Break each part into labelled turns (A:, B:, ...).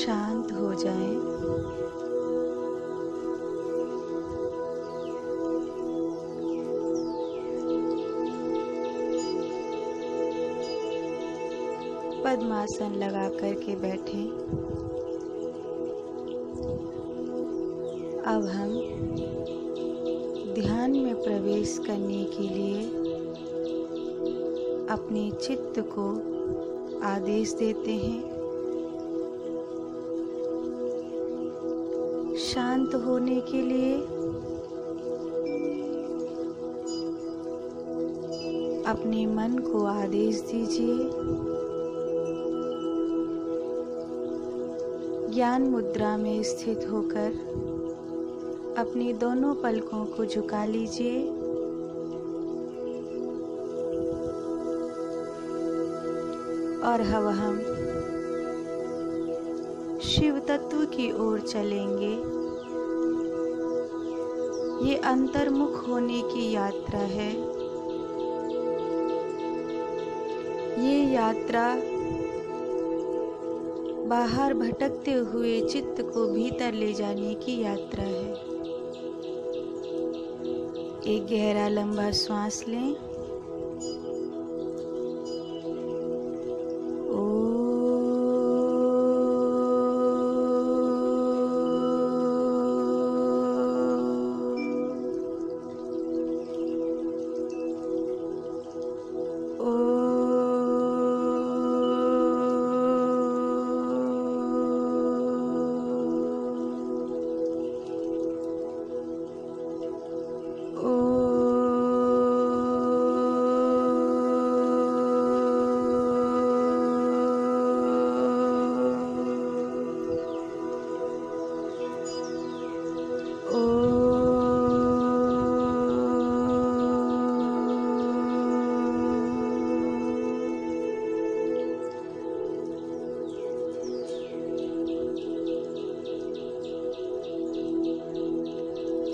A: शांत हो जाएं। पद्मासन लगा करके बैठें। अब हम ध्यान में प्रवेश करने के लिए अपने चित्त को आदेश देते हैं। शांत होने के लिए अपने मन को आदेश दीजिए। ज्ञान मुद्रा में स्थित होकर अपनी दोनों पलकों को झुका लीजिए और अब हम शिव तत्व की ओर चलेंगे। ये अंतर्मुख होने की यात्रा है। ये यात्रा बाहर भटकते हुए चित्त को भीतर ले जाने की यात्रा है। एक गहरा लंबा श्वास लें।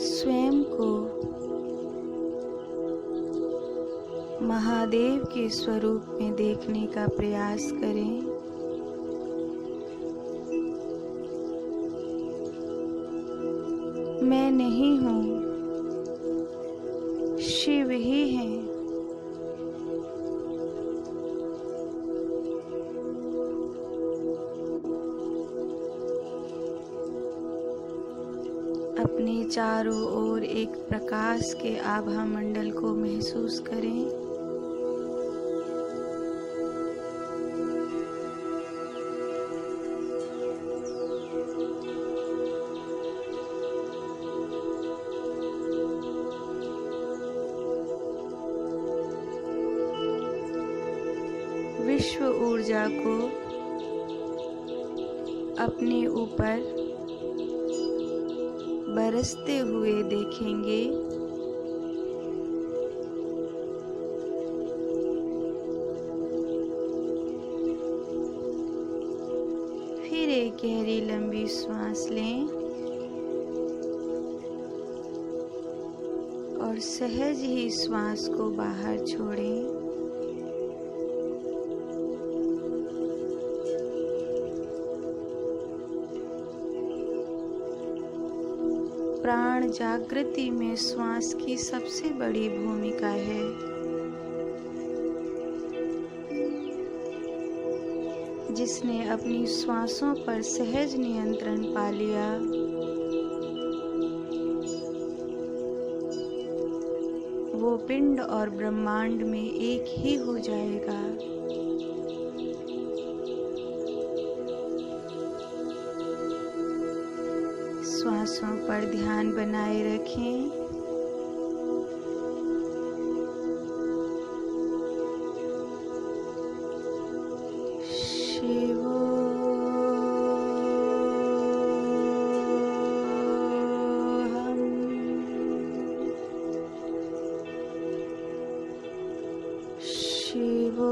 A: स्वयं को महादेव के स्वरूप में देखने का प्रयास करें। मैं नहीं हूँ, शिव ही है। अपने चारों ओर एक प्रकाश के आभा मंडल को महसूस करें। विश्व ऊर्जा को अपने ऊपर बरसते हुए देखेंगे। फिर एक गहरी लंबी सांस लें और सहज ही श्वास को बाहर छोड़ें। प्राण जागृति में श्वास की सबसे बड़ी भूमिका है। जिसने अपनी श्वासों पर सहज नियंत्रण पा लिया, वो पिंड और ब्रह्मांड में एक ही हो जाएगा। श्वासों पर ध्यान बनाए रखें। शिवो हम शिवो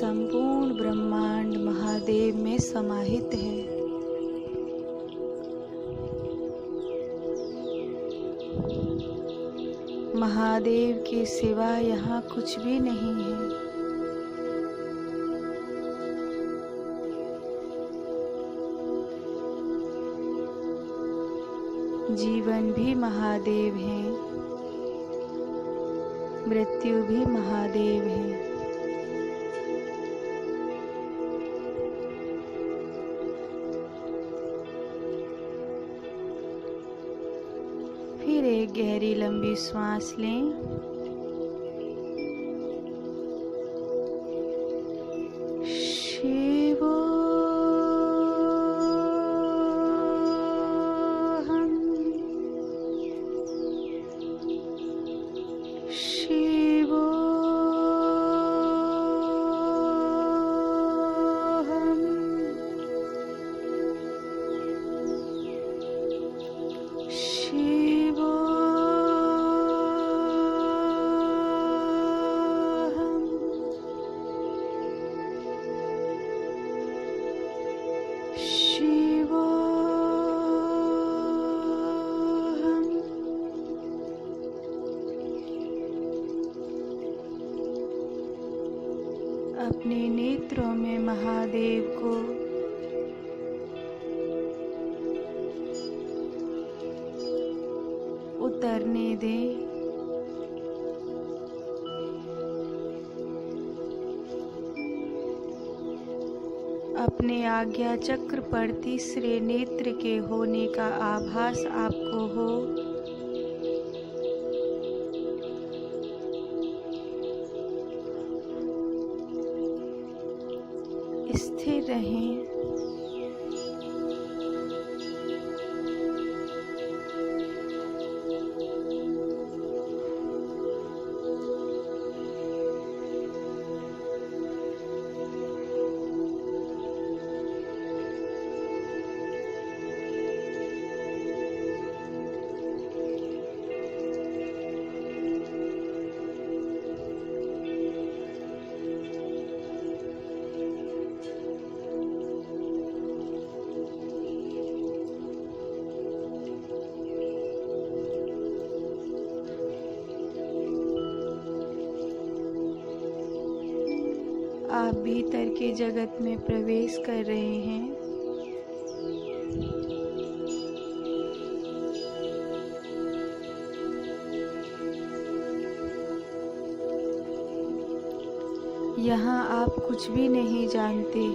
A: संपूर्ण ब्रह्मांड महादेव में समाहित है। महादेव के सिवा यहाँ कुछ भी नहीं है। जीवन भी महादेव है, मृत्यु भी महादेव है। फिर एक गहरी लंबी श्वास लें। शिवो अपने नेत्रों में महादेव को उतरने दें। अपने आज्ञा चक्र पर तीसरे नेत्र के होने का आभास आपको हो। स्थिर रहें। आप भीतर के जगत में प्रवेश कर रहे हैं। यहाँ आप कुछ भी नहीं जानते।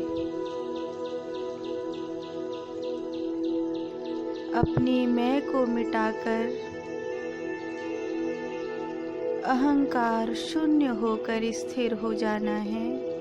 A: अपनी मैं को मिटाकर अहंकार शून्य होकर स्थिर हो जाना है।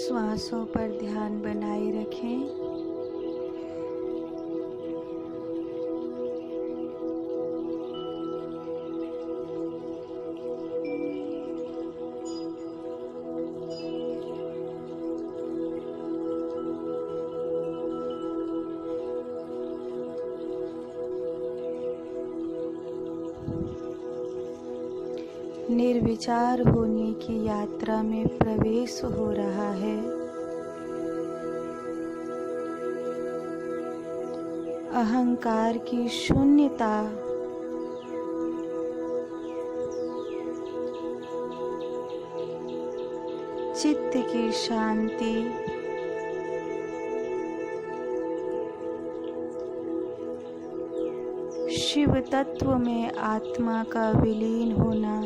A: श्वासों पर ध्यान बनाए रखें। निर्विचार होने की यात्रा में प्रवेश हो रहा है। अहंकार की शून्यता, चित्त की शांति, शिव तत्व में आत्मा का विलीन होना,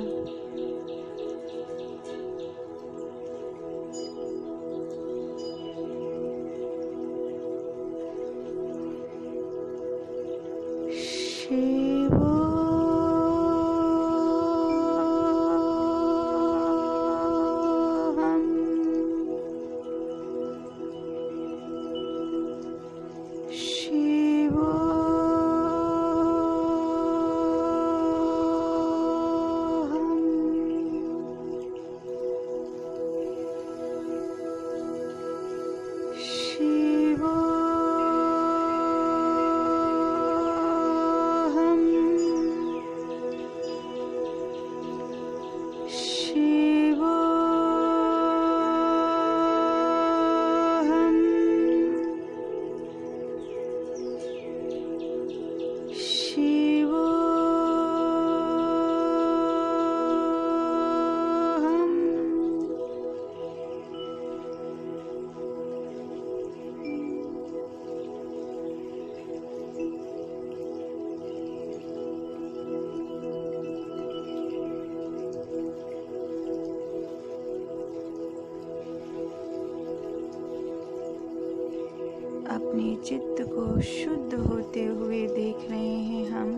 A: अपने चित्त को शुद्ध होते हुए देख रहे हैं हम।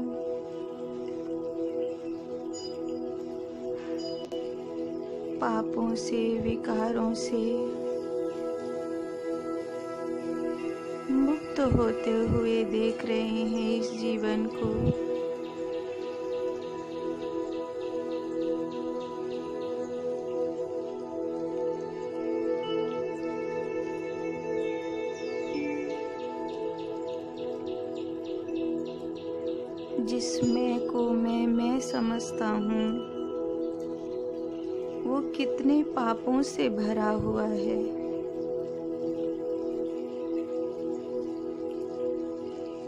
A: पापों से, विकारों से मुक्त होते हुए देख रहे हैं इस जीवन को। जिसमें को मैं समझता हूँ, वो कितने पापों से भरा हुआ है।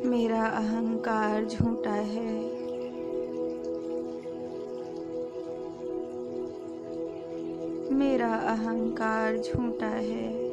A: मेरा अहंकार झूठा है। मेरा अहंकार झूठा है।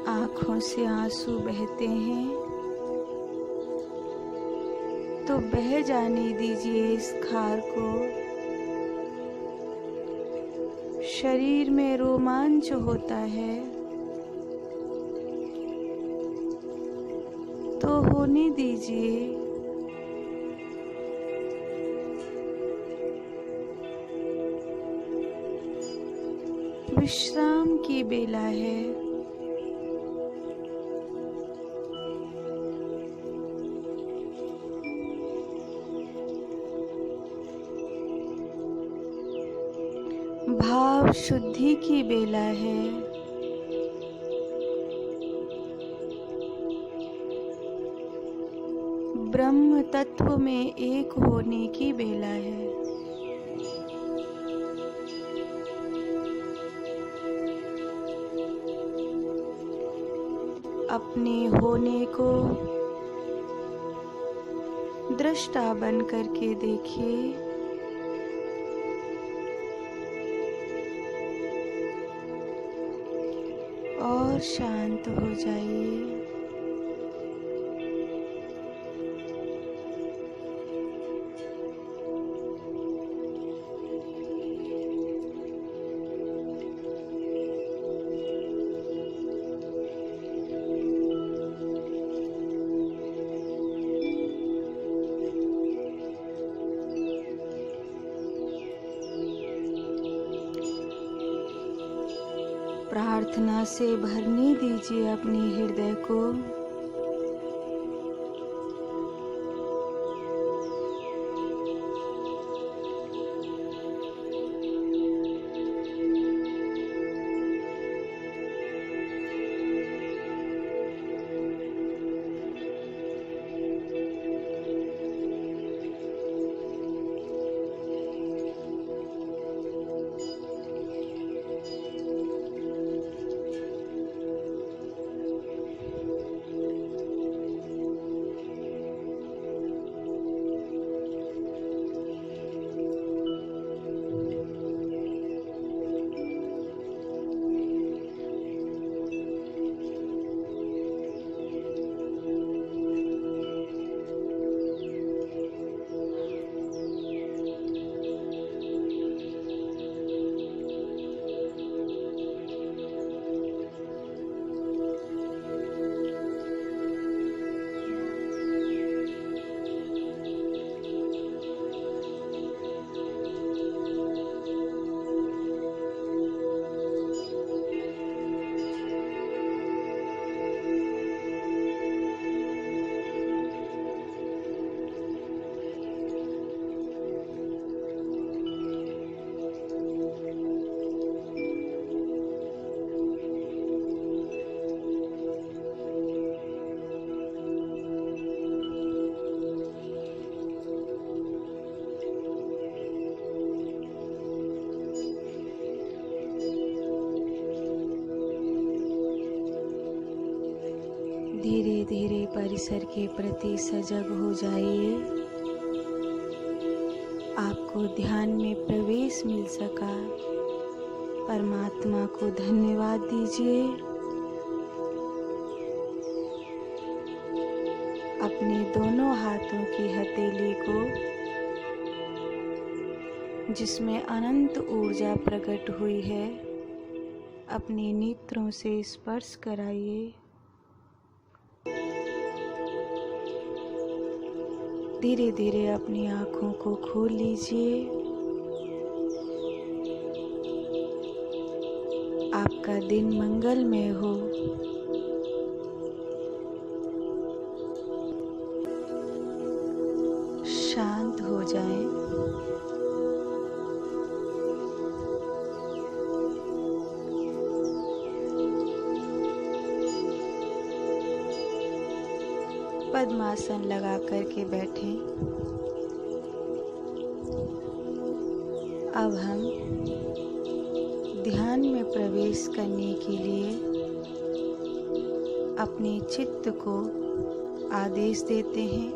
A: आँखों से आंसू बहते हैं तो बह जाने दीजिए इस खार को। शरीर में रोमांच होता है तो होने दीजिए। विश्राम की बेला है। भाव शुद्धि की बेला है। ब्रह्म तत्व में एक होने की बेला है। अपने होने को दृष्टा बन करके देखिए। और शांत हो जाइए। प्रार्थना से भरने दीजिए अपने हृदय को। धीरे धीरे परिसर के प्रति सजग हो जाइए। आपको ध्यान में प्रवेश मिल सका। परमात्मा को धन्यवाद दीजिए। अपने दोनों हाथों की हथेली को, जिसमें अनंत ऊर्जा प्रकट हुई है, अपने नेत्रों से स्पर्श कराइए। धीरे धीरे अपनी आँखों को खोल लीजिए। आपका दिन मंगलमय हो। शांत हो जाएं। पद्मासन लगा करके बैठें। अब हम ध्यान में प्रवेश करने के लिए अपने चित्त को आदेश देते हैं।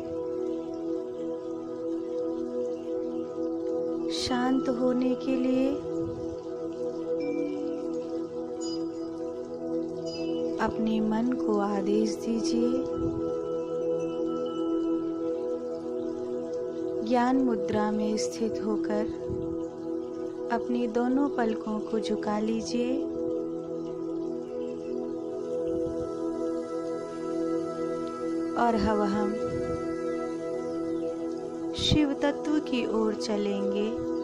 A: शांत होने के लिए अपने मन को आदेश दीजिए। ज्ञान मुद्रा में स्थित होकर अपनी दोनों पलकों को झुका लीजिए। और अब हम शिव तत्व की ओर चलेंगे।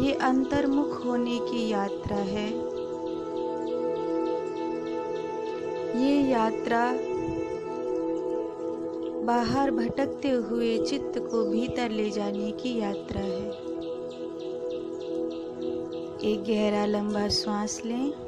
A: ये अंतर्मुख होने की यात्रा है। ये यात्रा बाहर भटकते हुए चित्त को भीतर ले जाने की यात्रा है। एक गहरा लंबा श्वास लें।